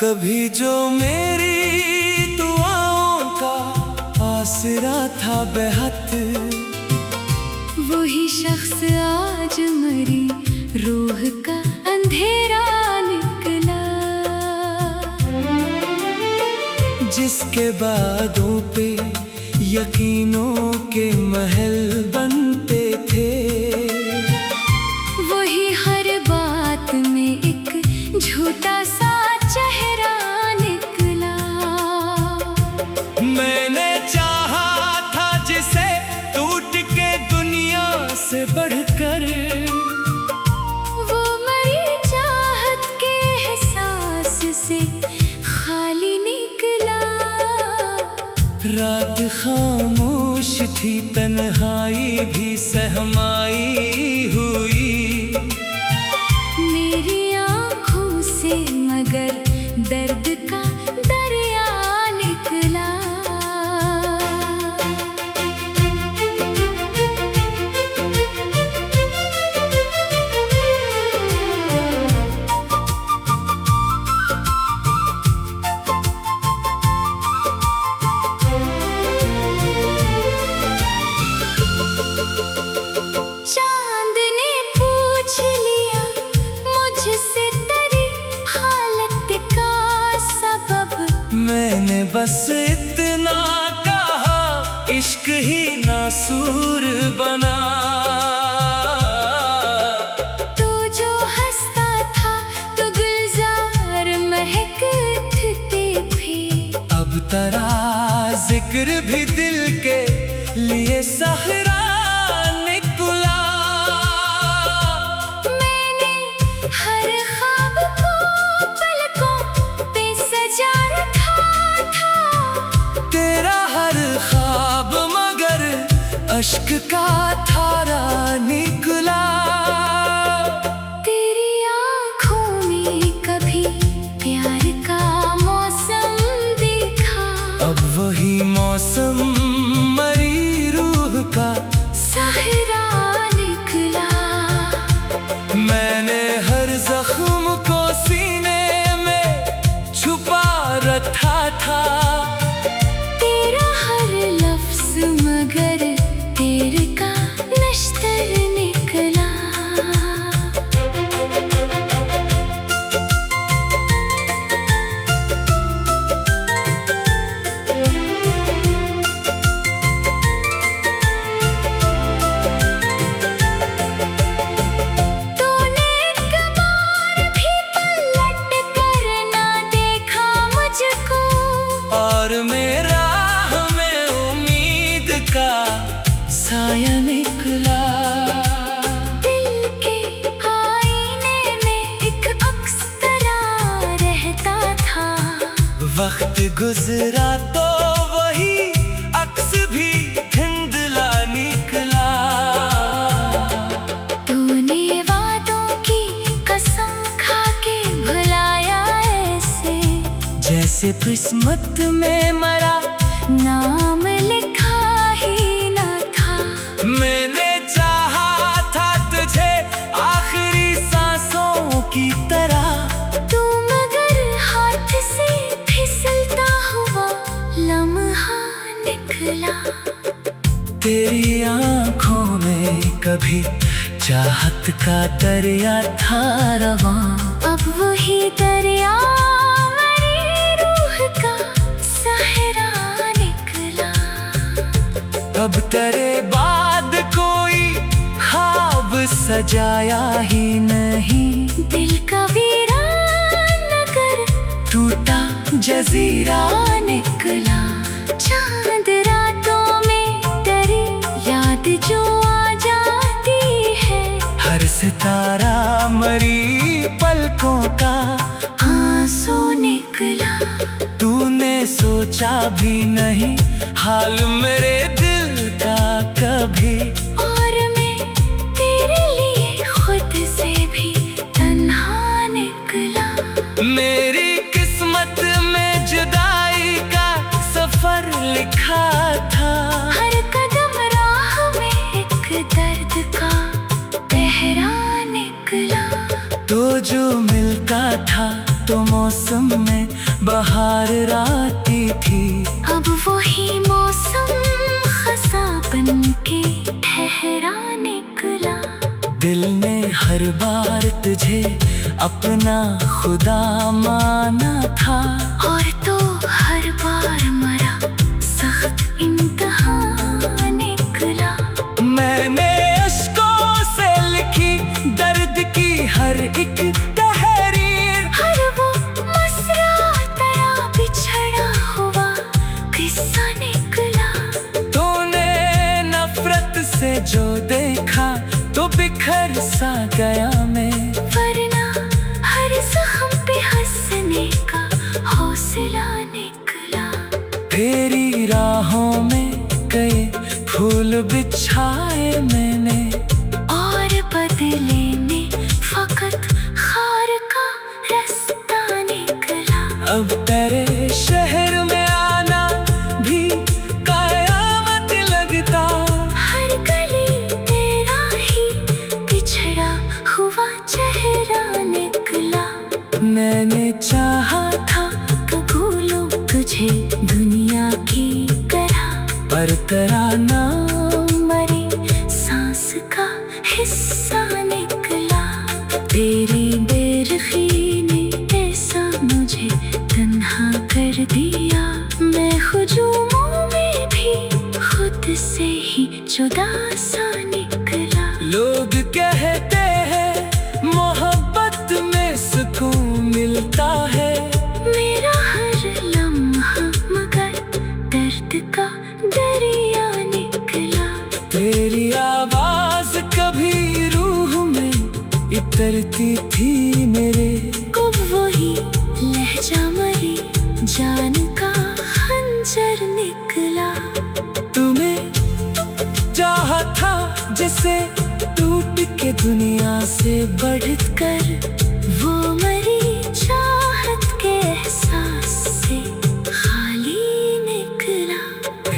कभी जो मेरी दुआओं का आसरा था बेहद, वही शख्स आज मरी रूह का अंधेरा निकला। जिसके बादों पे यकीनों के महल बनते थे, वही हर बात में एक झूठा सा चेहरा निकला। मैंने चाहा था जिसे टूट के दुनिया से बढ़कर, वो मरी चाहत के एहसास से खाली निकला। रात खामोश थी, तन्हाई भी सहमाई हुई मेरी आँखों से, मगर दर्द का दरिया निकला। चांद ने पूछ लिया मुझसे तेरी हालत का सबब, मैंने बस इतना कहा, इश्क ही नासूर बना। तू जो हंसता था तो गुलजार महकते भी, अब तेरा जिक्र भी दिल के लिए सहरा निकला। मैंने हर ख्वाब को पलकों पे सजा रखा था। तेरा हर ख्वाब मगर अश्क का धारा निकला। तेरी आँखों में कभी प्यार का मौसम देखा, अब वही मौसम मरी रूह का सहरा निकला। मैंने हर जख्म को सीने में छुपा रखा था। तेरा हर लफ्ज मगर तेरे का नश्तर निकला। तूने एक बार भी पलट कर ना देखा मुझको, और मेरा हमें उम्मीद का साया निकला। दिल के आईने में एक अक्स तरह रहता था। वक्त गुजरा तो वही अक्स भी धुंधला निकला। तूने वादों की कसम खा के भुलाया ऐसे, जैसे किस्मत में मरा नाम लिखा ही न था। मैंने चाहा था तुझे आखिरी सांसों की तरह, तू मगर हाथ से फिसलता हुआ लम्हा निकला। तेरी आंखों में कभी चाहत का दरिया था रवां, अब वही दरिया मेरी रूह का सहरा निकला। अब तेरे बाद कोई ख्वाब सजाया ही नहीं। दिल का वीरान नगर टूटा जजीरा निकला। चांद रातों में तेरी याद जो आ जाती है, हर सितारा मरी पलकों का आंसू निकला। तूने सोचा भी नहीं हाल मेरे दिल का कभी, और मैं तेरे लिए खुद से भी तन्हा निकला। मेरी किस्मत में जुदाई का सफर लिखा था। हर कदम राह में एक दर्द का पहरा निकला। तो जो मिलता था तो मौसम में बाहर आती थी। अब वही मौसम खसा बन के ठहरा निकला। दिल ने हर बार तुझे अपना खुदा माना था, और तो हर बार मरा सख्त इम्तिहान निकला। मैंने अश्कों से लिखी दर्द की हर एक तहरीर, हर वो मसरा तेरा बिछड़ा हुआ किस्सा निकला। तूने नफरत से जो देखा तो बिखर सा गया मैं, वरना हर जख्म पे हंसने का हौसला निकला। तेरी राहों में कई फूल बिछाए मैंने, और बदले में फकत खार का रास्ता निकला। अब तेरे शहर में आना भी कयामत लगता। हर गली तेरा ही बिछड़ा हुआ चेहरा निकला। मैंने चाहा था भूलूं तुझे दुनिया की तरह, पर तेरा नाम मरी सांस का हिस्सा निकला। तेरी बेरखी ने ऐसा मुझे तन्हा कर दिया। मैं हुजूमों में भी खुद से ही जुदा सा निकला। लोग कहते हैं मोहब्बत में सुकून मिलता है, मेरा हर लम्हा मगर दर्द का दरिया निकला। तेरी आवाज कभी रूह में इतरती थी मेरे, कब वही लहजा मरी जान का खंजर निकला। तुम्हें चाहा था जिसे टूट के दुनिया से बढ़कर, वो मरी चाहत के एहसास से खाली निकला।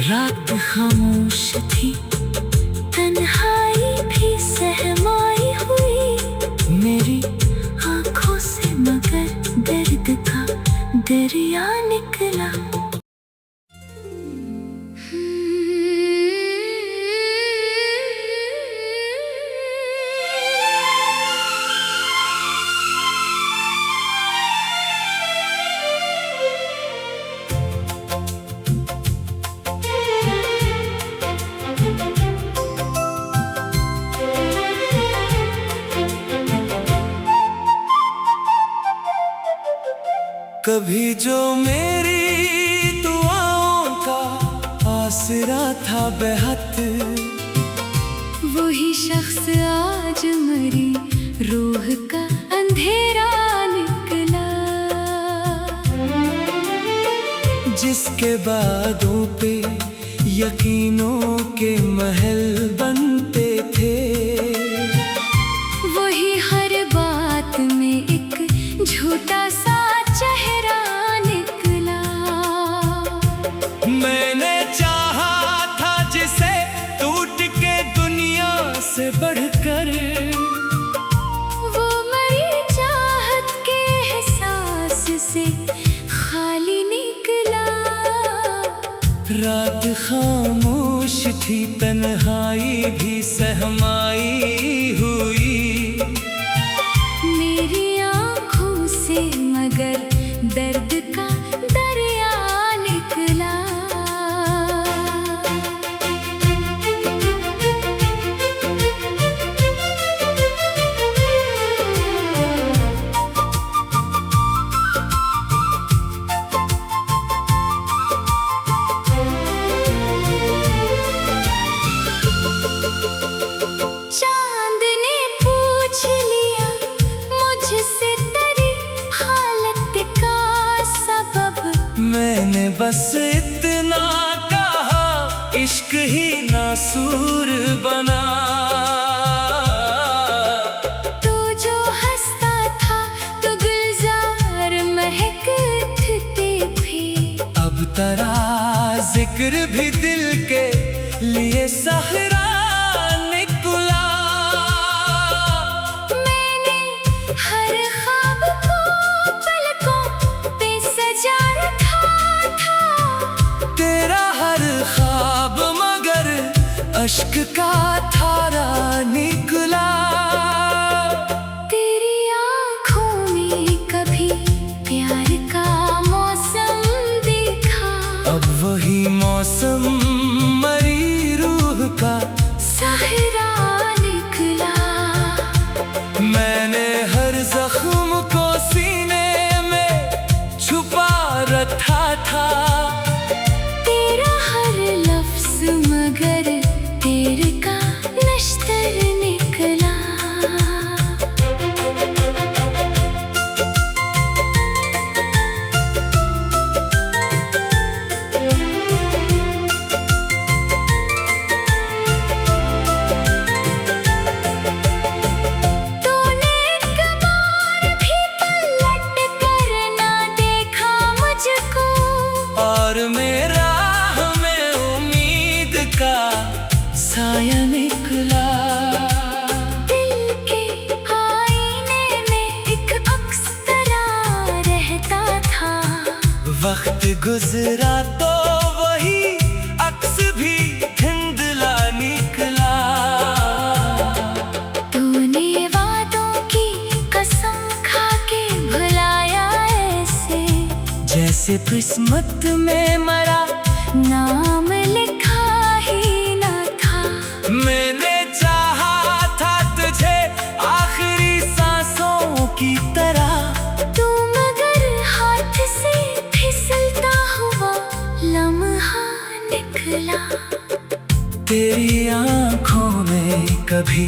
रात खामोश थी तन्हाई भी सहमाई हुई मेरी, आंखों से मगर दर्द का दरिया निकला। कभी जो मेरी दुआओं का आसरा था बेहद, वही शख्स आज मरी रूह का अंधेरा निकला। जिसके बादों पे यकीनों के महल बनते थे, वही हर बात में एक झूठा सा चेहरा निकला। मैंने चाहा था जिसे टूट के दुनिया से बढ़कर, वो मरी चाहत के एहसास से खाली निकला। रात खामोश थी तन्हाई भी सहमाई हुई मेरी आँखों से मगर दर्द का दरिया निकला। चांद ने पूछ लिया मुझसे तेरी हालत का सबब, मैंने बस इतना कहा इश्क ही नासूर बना। तू जो हंसता था तो गुलजार महकते थे। अब तेरा जिक्र भी दिल के लिए सहरा निकला। मैंने हर ख्वाब को पलकों पे सजा अश्क का धारा निकला। तेरी आँखों में कभी प्यार का मौसम देखा, अब वही मौसम मरी रूह का सहरा निकला। मैंने हर जख्म को सीने में छुपा रखा था। तेरा हर लफ्ज मगर तेरे का नश्तर निकला। तूने एक बार भी पलट कर ना देखा मुझको, और मेरा हमें उम्मीद का साया निकला। दिल के आईने में एक अक्स तेरा रहता था। वक्त गुजरा तो वही अक्स भी धुंधला निकला। तूने वादों की कसम खा के भुलाया ऐसे, जैसे किस्मत में मरा नाम लिखा ही न था। मैंने चाहा था तुझे आखिरी सांसों की तरह। तू मगर हाथ से फिसलता हुआ लम्हा निकला। तेरी आंखों में कभी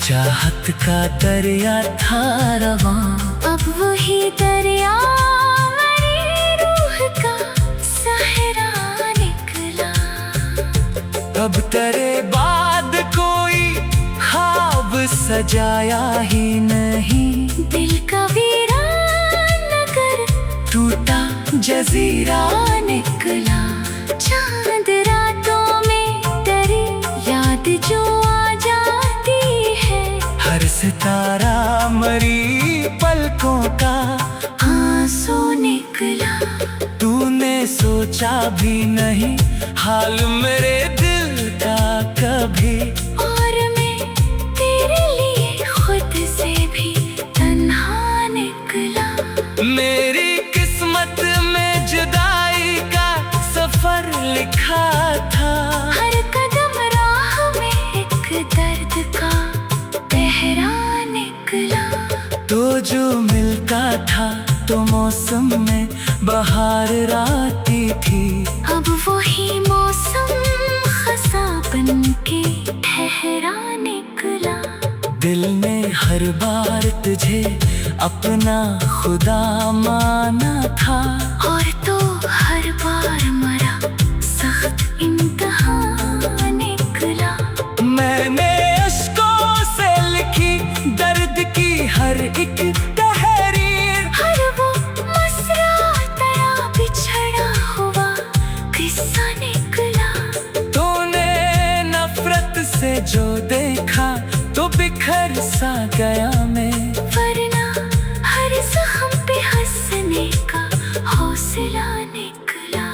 चाहत का दरिया था रवां, अब वही दरिया मेरी रूह का सहरा निकला। अब तेरे बाद कोई ख्वाब सजाया ही नहीं। दिल का वीरान नगर टूटा जजीरा निकला। चांद रातों में तेरी याद जो आ जाती है, हर सितारा मरी पलकों का आंसू निकला। तूने सोचा भी नहीं हाल मेरे दिल का कभी। और मैं तेरे लिए खुद से भी तन्हा निकला। मेरी किस्मत में जुदाई का सफर लिखा था। हर कदम राह में एक दर्द का पहरा निकला। तो जो मिलता था तो मौसम में बहार आती थी। अब वही मौसम खसा बन के ठहरा निकला। दिल ने हर बार तुझे अपना खुदा माना था। और तो हर बार मरा सख्त इम्तिहान निकला। मैंने अश्कों से लिखी दर्द की हर एक तहरीर। हर वो मसरा तेरा बिछड़ा हुआ किस्सा निकला। तूने नफरत से जो देखा तो बिखर सा गया मैं। वरना हर जख्म पे हंसने का हौसला निकला।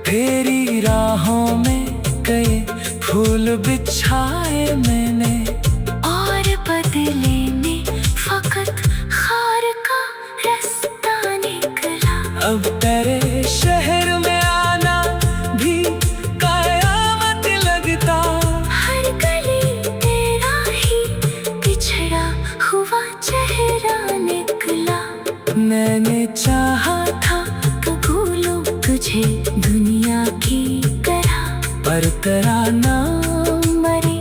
तेरी राहों में कई फूल बिछाए मैंने, और बदले में फकत खार का रास्ता निकला। अब तेरे शहर में आना भी कयामत लगता। हर गली तेरा ही बिछड़ा हुआ चेहरा निकला। मैंने चाहा था तो भूलूं तुझे दुनिया की तरह, पर तेरा नाम मरी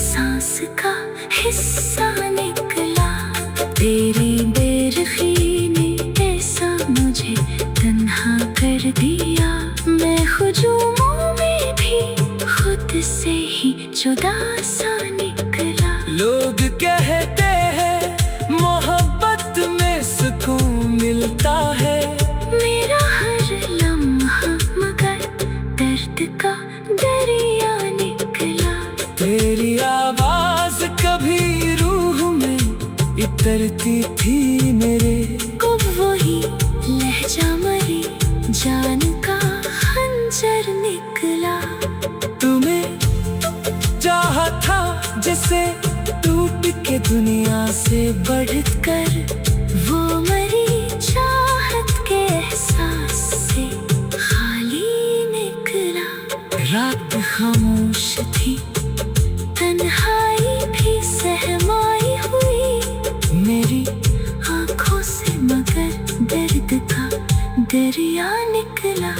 सांस का हिस्सा निकला। तेरी बेरुखी ने ऐसा मुझे तन्हा कर दिया। मैं हुजूमों में भी खुद से ही जुदा सा निकला। लोग कहते हैं मोहब्बत में सुकून मिलता है। मेरा हर लम्हा मगर दर्द का दरिया निकला। तेरी आवाज कभी रूह में इतरती थी मेरे। कब वही लहजा मरी जान का खंजर निकला। तुम्हें जा जिसे टूट के दुनिया से बढ़कर वो मरी चाहत के एहसास से खाली निकला। रात खामोश थी, तन्हाई भी सहमाई हुई मेरी आंखों से, मगर दर्द का दरिया निकला।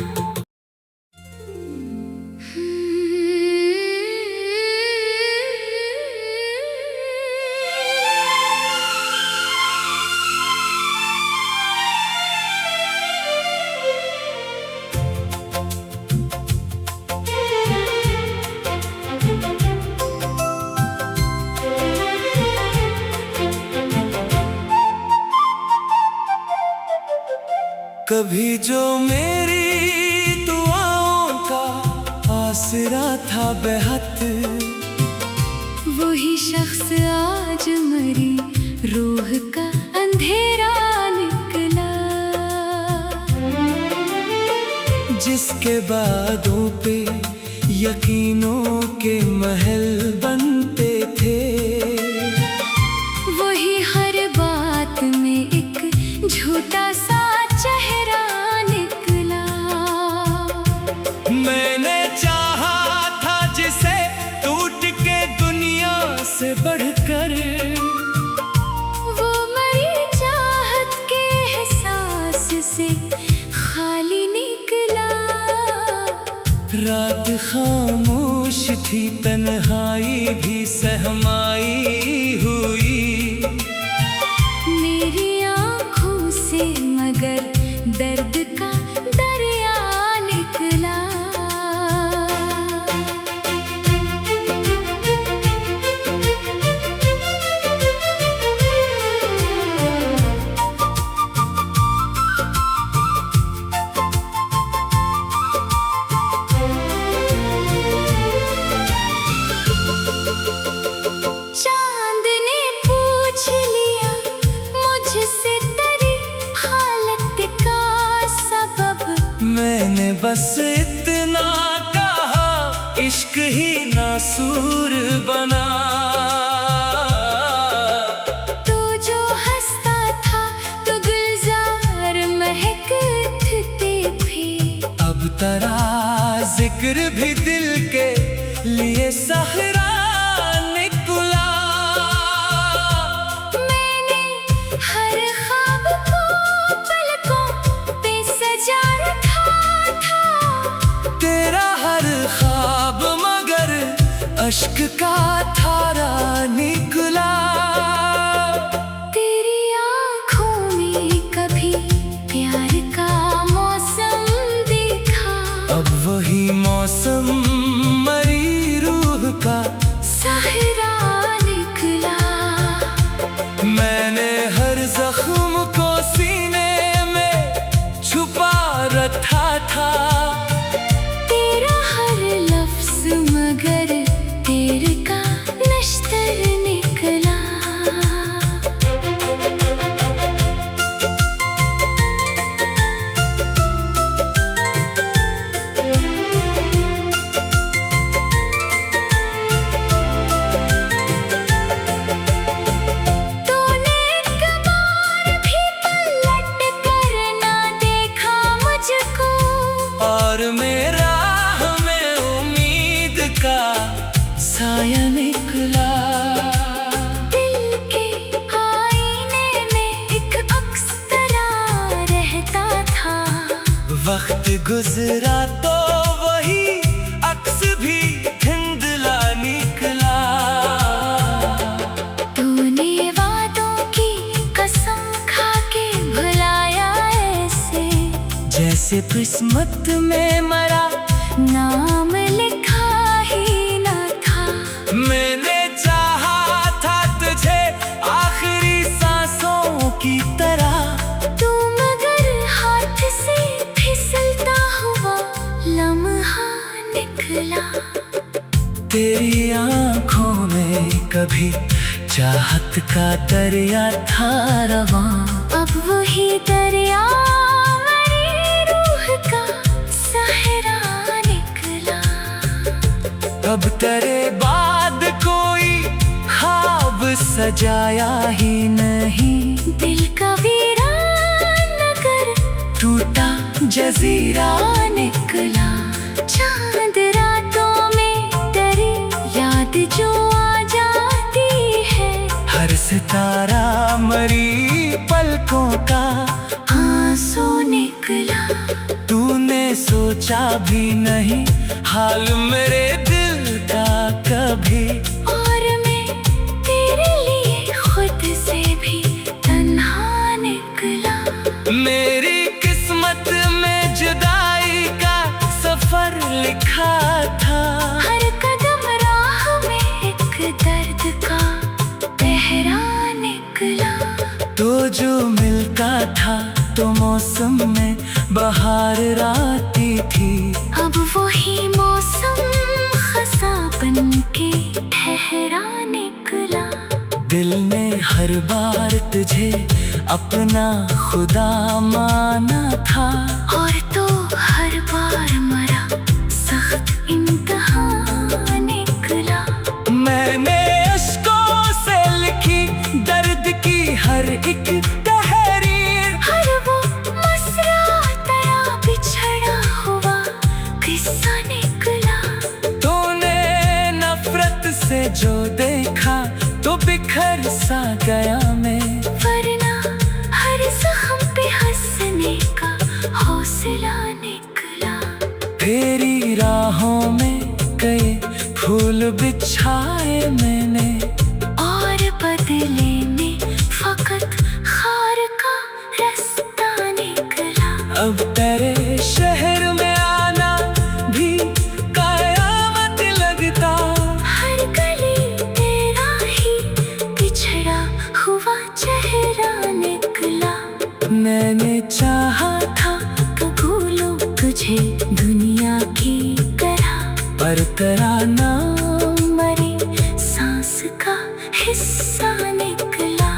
कभी जो मेरी दुआओं का आसरा था बेहद, वही शख्स आज मरी रूह का अंधेरा निकला। जिसके बादों पे यकीनों के महल बनते थे, वही हर बात में एक झूठा सा चेहरा निकला। मैंने चाहा था जिसे टूट के दुनिया से बढ़कर, वो मरी चाहत के एहसास से खाली निकला। रात खामोश थी, तन्हाई भी सहमाई हुई मेरी आँखों से, मगर दर्द का दरिया निकला। चांद ने पूछ लिया मुझसे तेरी हालत का सबब, मैंने बस इतना कहा, इश्क ही नासूर बना। तू जो हंसता था तो गुलजार महकते थे। अब तेरा जिक्र भी दिल के लिए सहरा निकला। मैंने हर ख्वाब को पलकों पे सजा रखा था। तेरा हर ख्वाब मगर अश्क का धारा निकला। तेरी आँखों में कभी प्यार का मौसम देखा। अब वही मौसम मरी रूह का सहरा निकला। मैंने हर जख्म को सीने में छुपा रखा था। तेरा हर लफ्ज मगर तेर का नश्तर निकला। तूने एक बार भी पलट कर ना देखा मुझको, और मेरा हमें उम्मीद का साया निकला। दिल के आईने में एक अक्स तरा रहता था। वक्त गुजरा तो वही अक्स भी धुंधला निकला। तूने वादों की कसम खा के भुलाया ऐसे, जैसे किस्मत में मरा नाम लिखा ही न था। मैंने चाहा था तुझे आखिरी सांसों की तरह। तू मगर हाथ से फिसलता हुआ लम्हा निकला। तेरी आंखों में कभी चाहत का दरिया था रवां। अब वही दरिया मेरी रूह का सहरा निकला। अब तेरे बाद कोई सजाया ही नहीं। दिल का वीरान नगर टूटा जजीरा निकला। चांद रातों में तेरी याद जो आ जाती है। हर सितारा मरी पलकों का आंसू निकला। तूने सोचा भी नहीं हाल मेरे दिल का कभी। और मैं तेरे लिए खुद से भी तन्हा निकला। मेरी किस्मत में जुदाई का सफर लिखा था। हर कदम राह में एक दर्द का पहरा निकला। तो जो मिलता था तो मौसम में बहार आती थी। अब वही मौसम खसा बन के ठहरा निकला। दिल ने हर बार तुझे अपना खुदा माना था। और तो हर बार मरा सख्त इम्तिहान निकला। मैंने अश्कों से लिखी दर्द की हर एक तहरीर। हर वो मसरा तेरा बिछड़ा हुआ किस्सा निकला। तूने नफरत से जो देखा तो बिखर सा गया मैं। वरना हर जख्म पे हंसने का हौसला निकला। तेरी राहों में कई फूल बिछाए मैंने। और बदले में फकत खार का रास्ता निकला। अब तेरे शहर में आना भी कयामत लगता। हर गली तेरा ही बिछड़ा हुआ चेहरा निकला। मैंने चाहा था तो भूलूं तुझे दुनिया की तरह। पर तेरा नाम मरी सांस का हिस्सा निकला।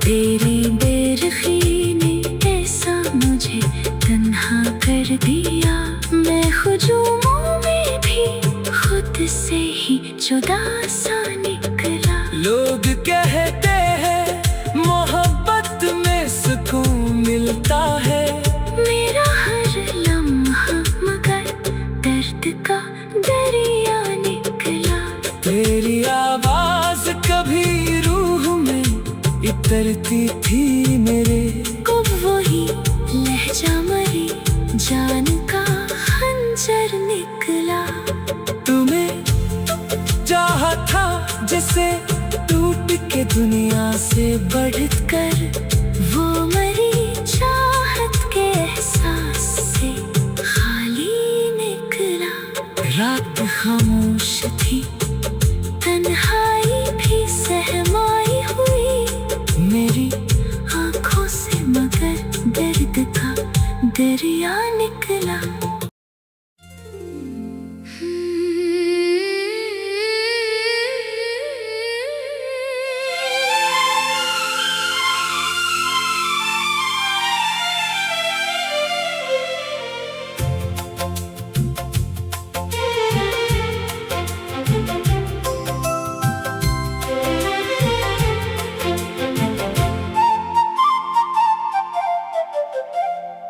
तेरी बेरखी ने ऐसा मुझे तन्हा कर दिया। मैं हुजूमों में भी खुद से ही जुदा सा निकला। लोग कहते हैं मोहब्बत में सुकून मिलता है। मेरा हर लम्हा मगर दर्द का दरिया निकला। तेरी आवाज कभी रूह में इतरती थी मेरे। कब वही लहजा मरी जान का खंजर निकला। तुम्हें चाहा था जिसे टूट के दुनिया से बढ़कर। वो मरी चाहत के एहसास से खाली निकला। रात खामोश थी तन्हाई भी सहमाई हुई मेरी आंखों से मगर दर्द का दरिया निकला।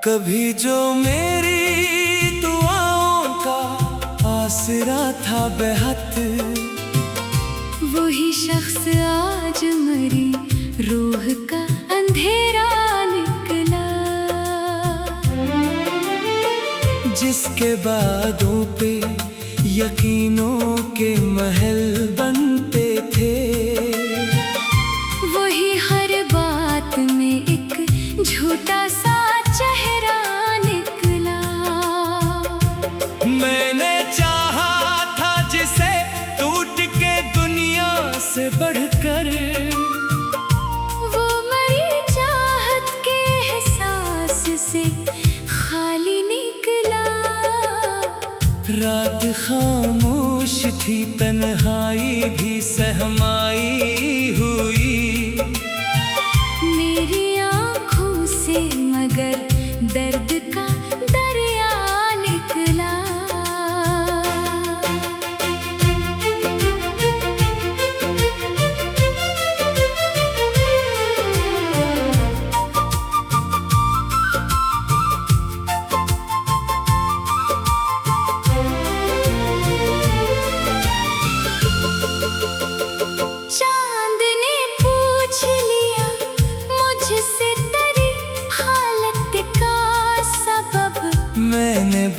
कभी जो मेरी दुआओं का आसरा था बेहद। वही शख्स आज मरी रूह का अंधेरा निकला। जिसके बादों पे यकीनों के महल बनते थे। वही हर बात में एक झूठा सा चेहरा निकला। मैंने चाहा था जिसे टूट के दुनिया से बढ़कर। वो मरी चाहत के एहसास से खाली निकला। रात खामोश थी तन्हाई भी सहमाई हुई। मेरी आँखों से मगर दर्द का दरिया निकला।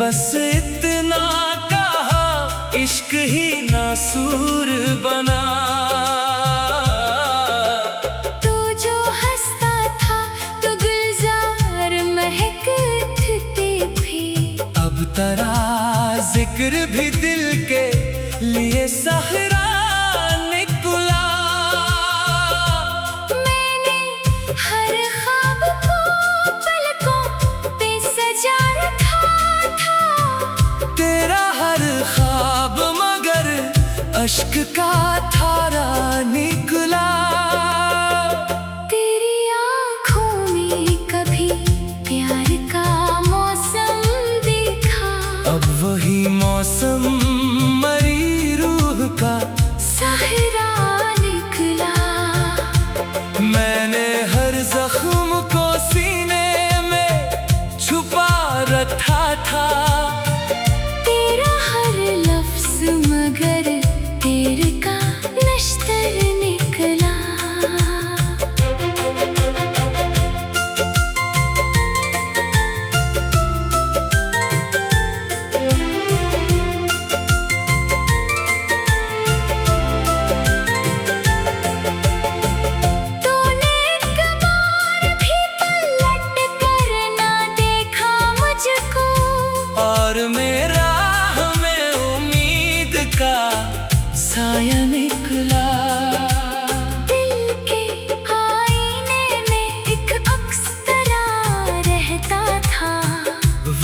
बस इतना कहा, इश्क ही नासूर बना। तू जो हंसता था तो गुलजार महकते भी। अब तेरा जिक्र भी दिल के लिए सहरा निकला। मैंने हर ख्वाब को पलकों पे सजा रखा था। तेरा हर ख्वाब मगर अश्क का धारा निकला। तेरी आँखों में कभी प्यार का मौसम देखा। अब वही मौसम मरी रूह का सहरा निकला। मैंने हर जख्म को सीने में छुपा रखा था। तेरा हर लफ्ज मगर तेरे का नश्तर निकला। तूने कबार भी पलट कर ना देखा मुझको। और मेरा हमें उम्मीद का साया निकला। दिल के आईने में एक अक्स तरा रहता था।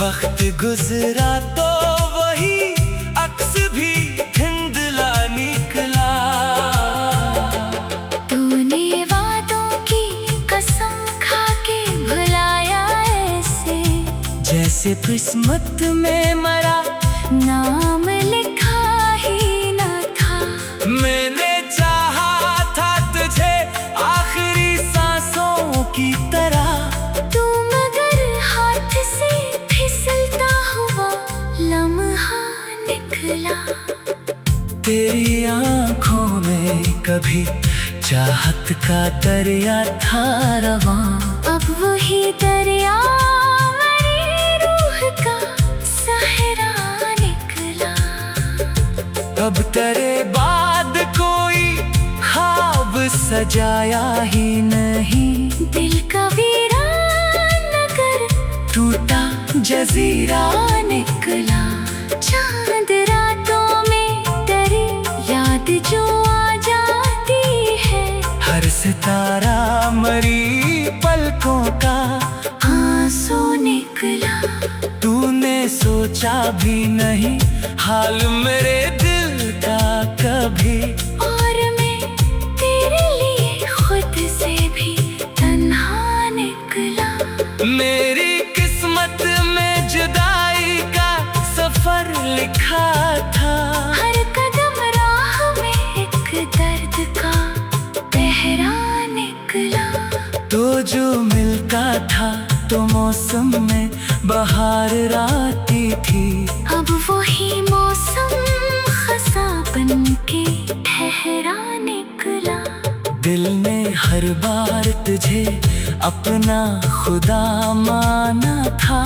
वक्त गुजरा तो वही अक्स भी धुंधला निकला। तूने वादों की कसम खा के भुलाया ऐसे, जैसे किस्मत में मरा नाम लिखा ही न था। मैंने चाहा था तुझे आखिरी सांसों की तरह। तू मगर हाथ से फिसलता हुआ लम्हा निकला। तेरी आंखों में कभी चाहत का दरिया था रवां। अब वही दरिया मेरी रूह का सहरा निकला। अब तेरे बाद कोई ख्वाब सजाया ही नहीं। दिल का वीरान नगर टूटा जजीरा निकला। चांद रातों में तेरी याद जो आ जाती है। हर सितारा मरी पलकों का आंसू निकला। तूने सोचा भी नहीं हाल मेरे दिल का कभी। और मैं तेरे लिए खुद से भी तन्हा निकला। मेरी किस्मत में जुदाई का सफर लिखा था। हर कदम राह में एक दर्द का पहरा निकला। तो जो मिलता था तो मौसम में बहार आती थी। अब वही मौसम खसा बन के ठहरा निकला। दिल ने हर बार तुझे अपना खुदा माना था।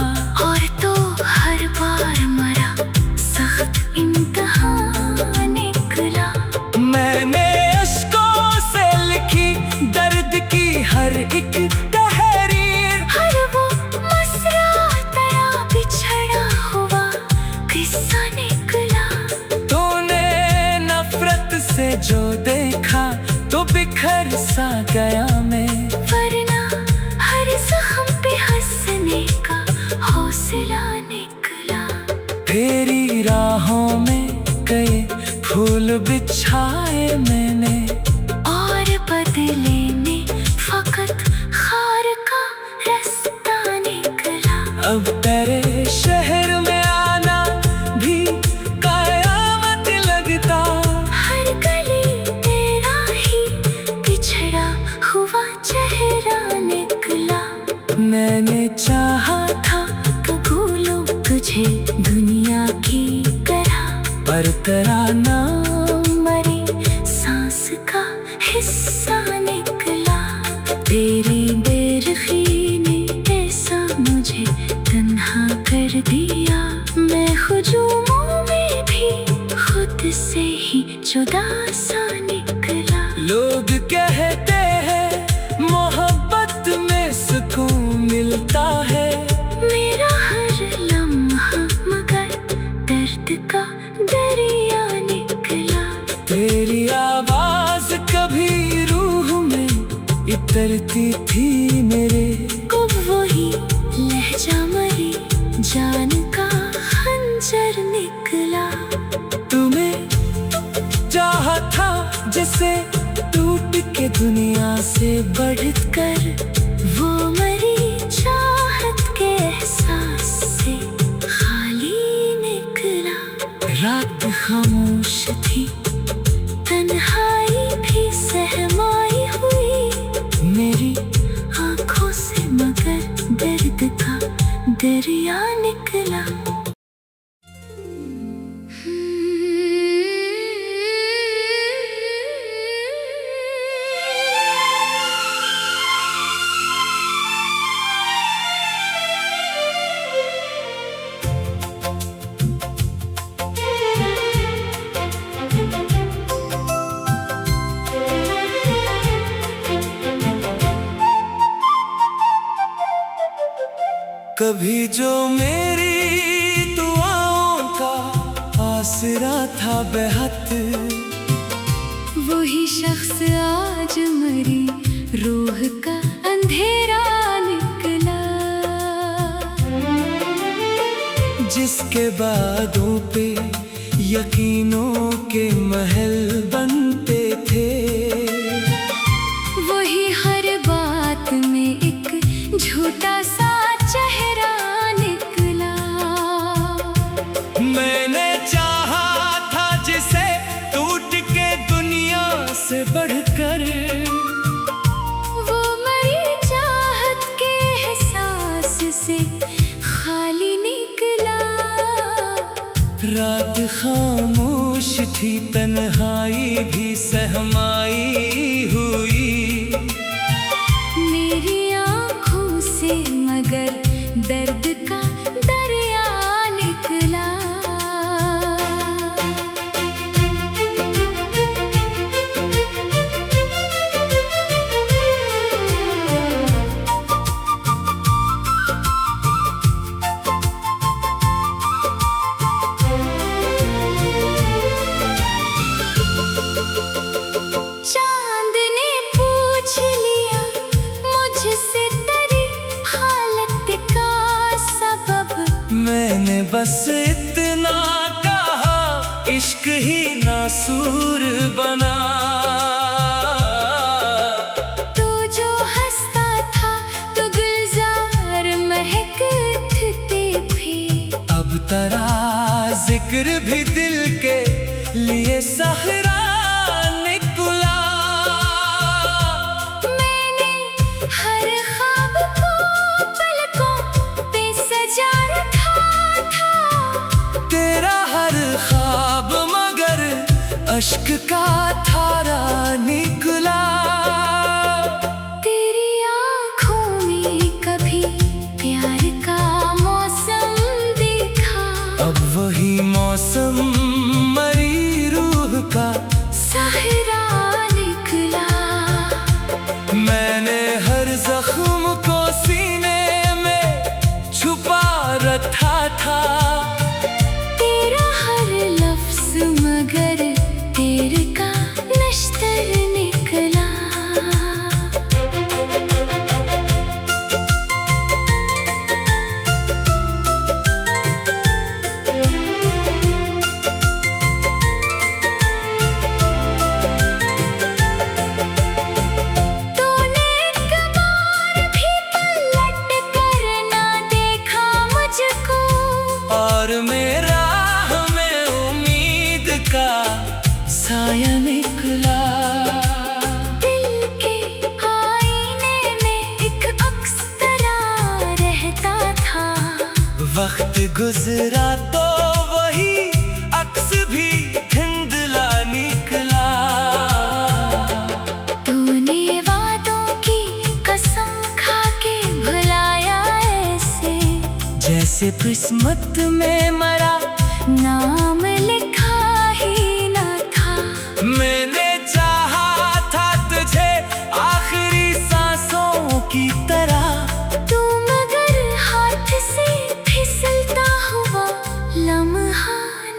और तो हर बार मरा सख्त इम्तिहान निकला। मैंने अश्कों से लिखी दर्द की हर एक तहरीर। हर वो मसरा तेरा बिछड़ा हुआ किस्सा निकला। तूने नफरत से जो देखा तो बिखर सा गया मैं। वरना हर जख्म पे हंसने का हौसला निकला। तेरी राहों में कई फूल बिछाए मैंने। और बदले में फकत खार का रास्ता निकला। अब तेरे शहर में आना भी कयामत लगता। हर गली तेरा ही बिछड़ा हुआ चेहरा निकला। मैंने चाहा था कबूलो तुझे दुनिया की तरह। पर तेरा नाम मरी सांस का हिस्सा निकला। तेरी बेरुखी ने ऐसा मुझे तन्हा कर दिया। से ही जुदा सा निकला। लोग कहते हैं मोहब्बत में सुकून मिलता है, मेरा हर लम्हा मगर दर्द का दरिया निकला। तेरी आवाज कभी रूह में इतरती थी मेरे, कब वही लहजा मरी जान का खंजर निकला। तुम्हें चाहा था जिसे टूट के दुनिया से बढ़कर, वो मरी चाहत के एहसास से खाली निकला। रात खामोश थी तन्हाई भी सहमाई हुई मेरी, आंखों से मगर दर्द का दरिया निकला। कभी जो मेरी दुआओं का आसरा था बेहद, वही शख्स आज मरी रूह का अंधेरा निकला। जिसके बादों पे यकीनों के महल बनते थे, वही हर बात में एक झूठा सा चेहरा निकला। मैंने चाहा था जिसे टूट के दुनिया से बढ़कर, वो मरी चाहत के एहसास से खाली निकला। रात खामोश थी तन्हाई भी सहमाई हुई मेरी आँखों से मगर दर्द का दरिया निकला। चांद ने पूछ लिया मुझसे तेरी हालत का सबब, मैंने बस इतना कहा इश्क ही नासूर बना। तू जो हंसता था तो गुलजार महकते भी, अब तेरा जिक्र भी दिल के लिए सहरा निकला। मैंने हर ख्वाब को पलकों पे सजा रखा था। तेरा हर ख्वाब मगर अश्क का धारा निकला। तेरी आँखों में कभी प्यार का मौसम देखा, अब वही मौसम मरी रूह का सहरा निकला। मैंने हर जख्म को सीने में छुपा रखा था। तेरा हर लफ्ज मगर तेरे का नश्तर निकला। तूने एक बार भी पलट कर ना देखा मुझको, और मेरा हमें उम्मीद का साया निकला। दिल के आईने में एक अक्स तरह रहता था। वक्त गुजरा तो वही अक्स भी धुंधला निकला। तूने वादों की कसम खा के भुलाया ऐसे, जैसे किस्मत में मरा नाम लिखा ही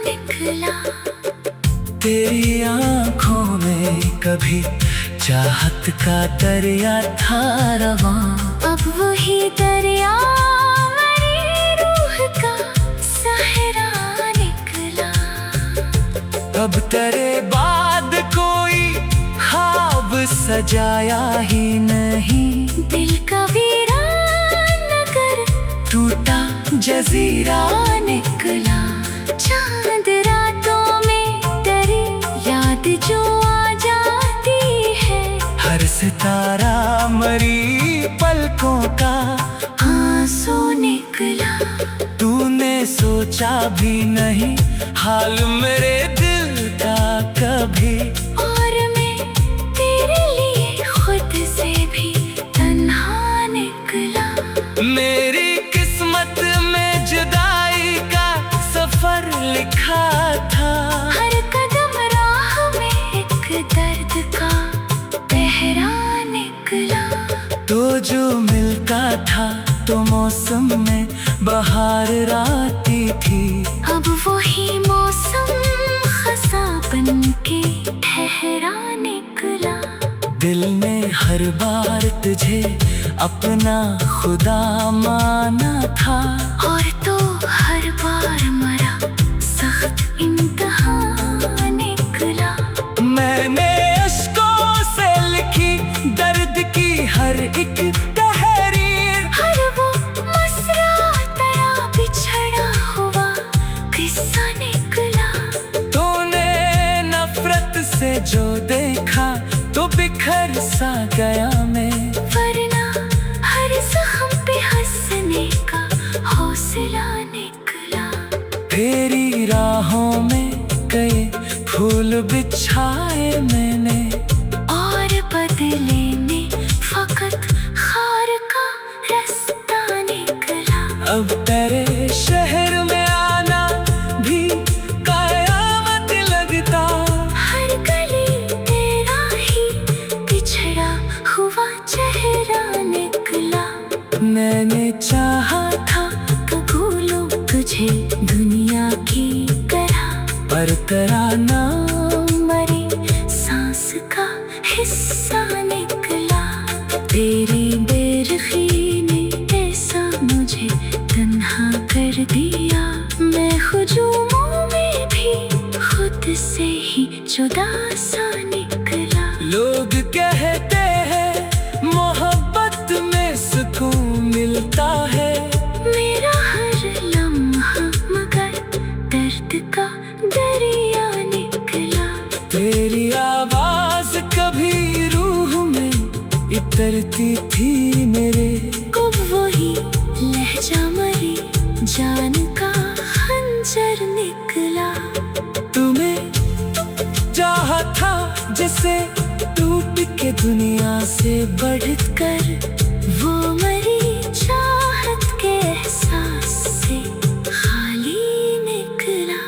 निकला। तेरी आंखों में कभी चाहत का दरिया था रवां, अब वही दरिया मेरी रूह का सहरा निकला। अब तेरे बाद कोई ख्वाब सजाया ही नहीं, दिल का वीरान नगर टूटा जजीरा निकला। चांद रातों में तेरी याद जो आ जाती है, हर सितारा मरी पलकों का आंसू निकला। तूने सोचा भी नहीं हाल मेरे दिल का कभी, और मैं तेरे लिए खुद से भी तन्हा निकला। मेरी किस्मत में जुदाई का सफर लिखा था, हर कदम राह में एक दर्द का पहरा निकला। तो जो मिलता था तो मौसम में बहार आती थी, अब वही मौसम खसा बन के ठहरा निकला। दिल ने हर बार तुझे अपना खुदा माना था, और तो हर बार मरा सख्त इम्तिहान निकला। मैंने अश्कों से लिखी दर्द की हर एक तहरीर, हर वो मसरा तेरा बिछड़ा हुआ किस्सा निकला। तूने नफरत से जो देखा तो बिखर सा गया मैं, वरना हर जख्म पे हंसने का हौसला निकला। तेरी राहों में कई फूल बिछाए मैंने, और बदले में फकत खार का रास्ता निकला। अब तेरे शहर में आना भी कयामत लगता, हर गली तेरा ही बिछड़ा हुआ चेहरा निकला। मैंने चाहा था कबूलूं तुझे दुनिया की तरह, पर तेरा नाम मरी सांस का हिस्सा निकला। तेरी बेरखी ने ऐसा मुझे तन्हा कर दिया, मैं हुजूमों में भी खुद से ही जुदा सा निकला। लोग कहते हैं मोहब्बत में सुकून मिलता है, मेरा हर लम्हा मगर दर्द का दरिया निकला। तेरी आवाज कभी रूह में इतरती थी मेरे, कब वही लहजा मरी जान का खंजर निकला। तुम्हें चाहा था जिसे टूट के दुनिया से बढ़कर, वो मरी चाहत के एहसास से खाली निकला।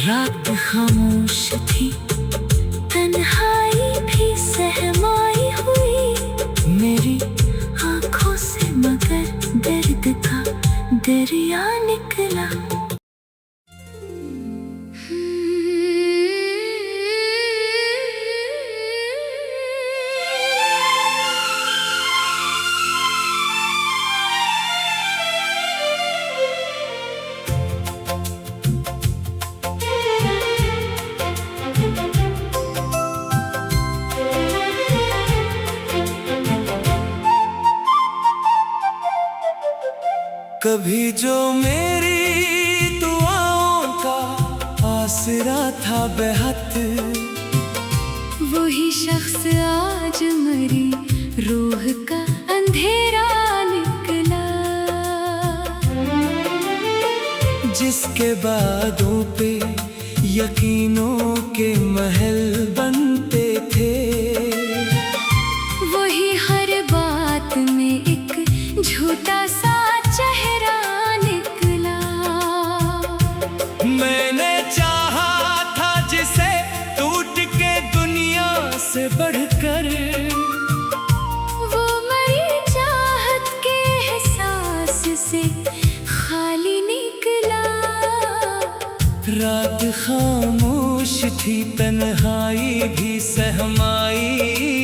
रात खामोश थी तन्हाई भी सहमाई हुई मेरी, आंखों से मगर दर्द का दरिया निकला। कभी जो मेरी दुआओं का आसरा था बेहद, वही शख्स आज मरी रूह का अंधेरा निकला। जिसके बादों पे यकीनों के महल बनते थे, वही हर बात में एक झूठा सा चेहरा निकला। मैंने चाहा था जिसे टूट के दुनिया से बढ़कर, वो मरी चाहत के एहसास से खाली निकला। रात खामोश थी, तन्हाई भी सहमाई